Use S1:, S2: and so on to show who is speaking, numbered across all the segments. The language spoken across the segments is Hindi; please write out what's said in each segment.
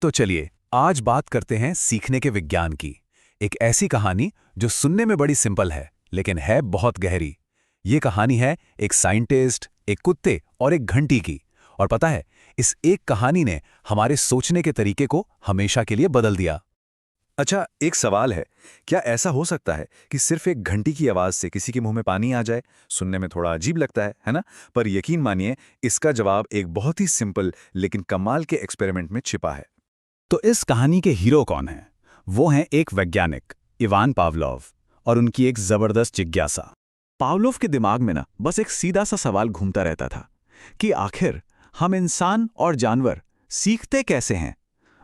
S1: तो चलिए आज बात करते हैं सीखने के विज्ञान की। एक ऐसी कहानी जो सुनने में बड़ी सिंपल है लेकिन है बहुत गहरी। ये कहानी है एक साइंटिस्ट, एक कुत्ते और एक घंटी की। और पता है, इस एक कहानी ने हमारे सोचने के तरीके को हमेशा के लिए बदल दिया।
S2: अच्छा, एक सवाल है। क्या ऐसा हो सकता है कि सिर्फ एक घंटी की आवाज से किसी के मुंह में पानी आ जाए? सुनने में थोड़ा अजीब लगता है ना? पर यकीन मानिए, इसका जवाब एक बहुत ही सिंपल लेकिन कमाल के एक्सपेरिमेंट में छिपा है।
S1: तो इस कहानी के हीरो कौन हैं? वो हैं एक वैज्ञानिक, इवान पावलोव, और उनकी एक जबरदस्त जिज्ञासा। पावलोव के दिमाग में बस एक सीधा सा सवाल घूमता रहता था कि आखिर हम इंसान और जानवर सीखते कैसे हैं।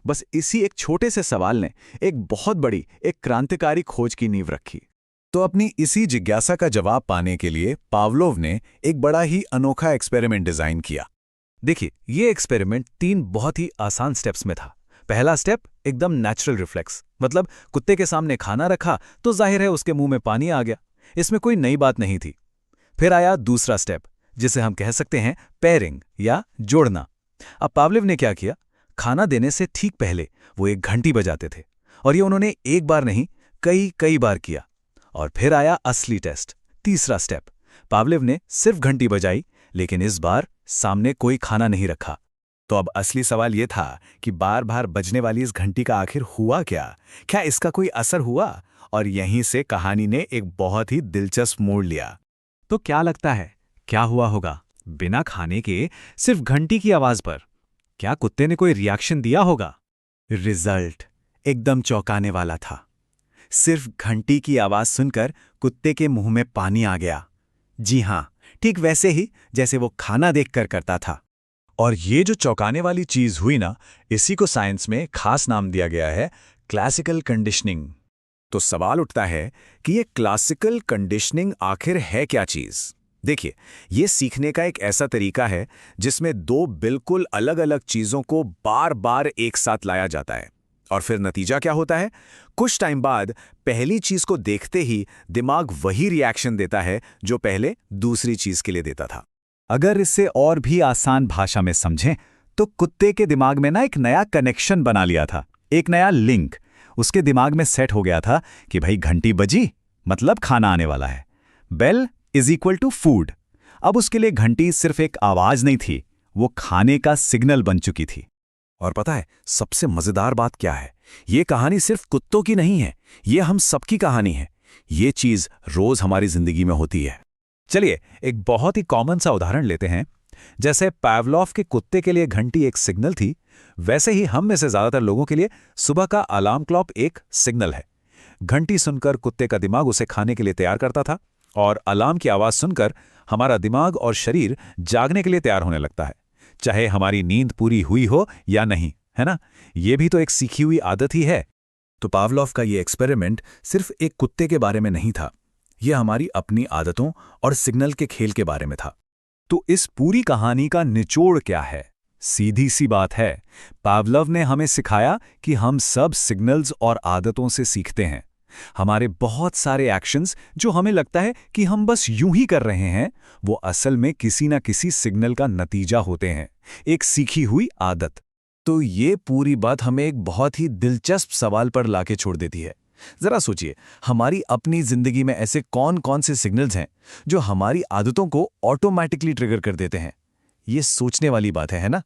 S1: बस इसी एक छोटे से सवाल ने एक बहुत बड़ी, एक क्रांतिकारी खोज की नींव रखी। तो अपनी इसी जिज्ञासा का जवाब पाने के लिए पावलोव ने एक बड़ा ही अनोखा एक्सपेरिमेंट डिजाइन किया। देखिए, ये एक्सपेरिमेंट 3 बहुत ही आसान स्टेप्स में था। पहला स्टेप एकदम नेचुरल रिफ्लेक्स, मतलब कुत्ते के सामने खाना रखा तो जाहिर है उसके मुंह में पानी आ गया। इसमें कोई नई बात नहीं थी। फिर आया दूसरा स्टेप, जिसे हम कह सकते हैं पेयरिंग या जोड़ना। अब पावलोव ने क्या किया, खाना देने से ठीक पहले वो एक घंटी बजाते थे, और ये उन्होंने एक बार नहीं कई कई बार किया। और फिर आया असली टेस्ट, तीसरा स्टेप। पावलोव ने सिर्फ घंटी बजाई, लेकिन इस बार सामने कोई खाना नहीं रखा। तो अब असली सवाल ये था कि बार बार बजने वाली इस घंटी का आखिर हुआ क्या? क्या इसका कोई असर हुआ? और यहीं से कहानी ने एक बहुत ही दिलचस्प मोड़ लिया। तो क्या लगता है, क्या हुआ होगा बिना खाने के सिर्फ घंटी की आवाज पर? क्या कुत्ते ने कोई रिएक्शन दिया होगा? रिजल्ट एकदम चौंकाने वाला था। सिर्फ घंटी की आवाज सुनकर कुत्ते के मुंह में पानी आ गया। जी हां, ठीक वैसे ही जैसे वो खाना देखकर करता था। और ये जो चौंकाने वाली चीज हुई इसी को साइंस में खास नाम दिया गया है, क्लासिकल कंडीशनिंग। तो सवाल उठता है कि ये क्लासिकल कंडीशनिंग आखिर है क्या चीज? देखिए, ये सीखने का एक ऐसा तरीका है जिसमें 2 बिल्कुल अलग अलग चीजों को बार बार एक साथ लाया जाता है। और फिर नतीजा क्या होता है? कुछ टाइम बाद पहली चीज को देखते ही दिमाग वही रिएक्शन देता है जो पहले दूसरी चीज के लिए देता था। अगर इसे और भी आसान भाषा में समझें तो कुत्ते के दिमाग में एक नया कनेक्शन बना लिया था, एक नया लिंक उसके दिमाग में सेट हो गया था कि भाई घंटी बजी मतलब खाना आने वाला है। Bell is equal to food. अब उसके लिए घंटी सिर्फ एक आवाज नहीं थी, वो खाने का सिग्नल बन चुकी थी। और पता है सबसे मजेदार बात क्या है? ये कहानी सिर्फ कुत्तों की नहीं है, ये हम सबकी कहानी है। ये चीज रोज हमारी जिंदगी में होती है। चलिए एक बहुत ही कॉमन सा उदाहरण लेते हैं। जैसे पावलोव के कुत्ते के लिए घंटी एक सिग्नल थी, वैसे ही हम में से ज्यादातर लोगों के लिए सुबह का अलार्म क्लॉक एक सिग्नल है। घंटी सुनकर कुत्ते का दिमाग उसे खाने के लिए तैयार करता था, और अलार्म की आवाज सुनकर हमारा दिमाग और शरीर जागने के लिए तैयार होने लगता है, चाहे हमारी नींद पूरी हुई हो या नहीं, है ना? ये भी तो एक सीखी हुई आदत ही है। तो पावलोव का ये एक्सपेरिमेंट सिर्फ एक कुत्ते के बारे में नहीं था, यह हमारी अपनी आदतों और सिग्नल के खेल के बारे में था। तो इस पूरी कहानी का निचोड़ क्या है? सीधी सी बात है, पावलोव ने हमें सिखाया कि हम सब सिग्नल्स और आदतों से सीखते हैं। हमारे बहुत सारे एक्शंस जो हमें लगता है कि हम बस यूं ही कर रहे हैं, वो असल में किसी ना किसी सिग्नल का नतीजा होते हैं, एक सीखी हुई आदत। तो ये पूरी बात हमें एक बहुत ही दिलचस्प सवाल पर लाके छोड़ देती है। जरा सोचिए, हमारी अपनी जिंदगी में ऐसे कौन कौन से सिग्नल्स हैं जो हमारी आदतों को ऑटोमैटिकली ट्रिगर कर देते हैं? ये सोचने वाली बात है ना?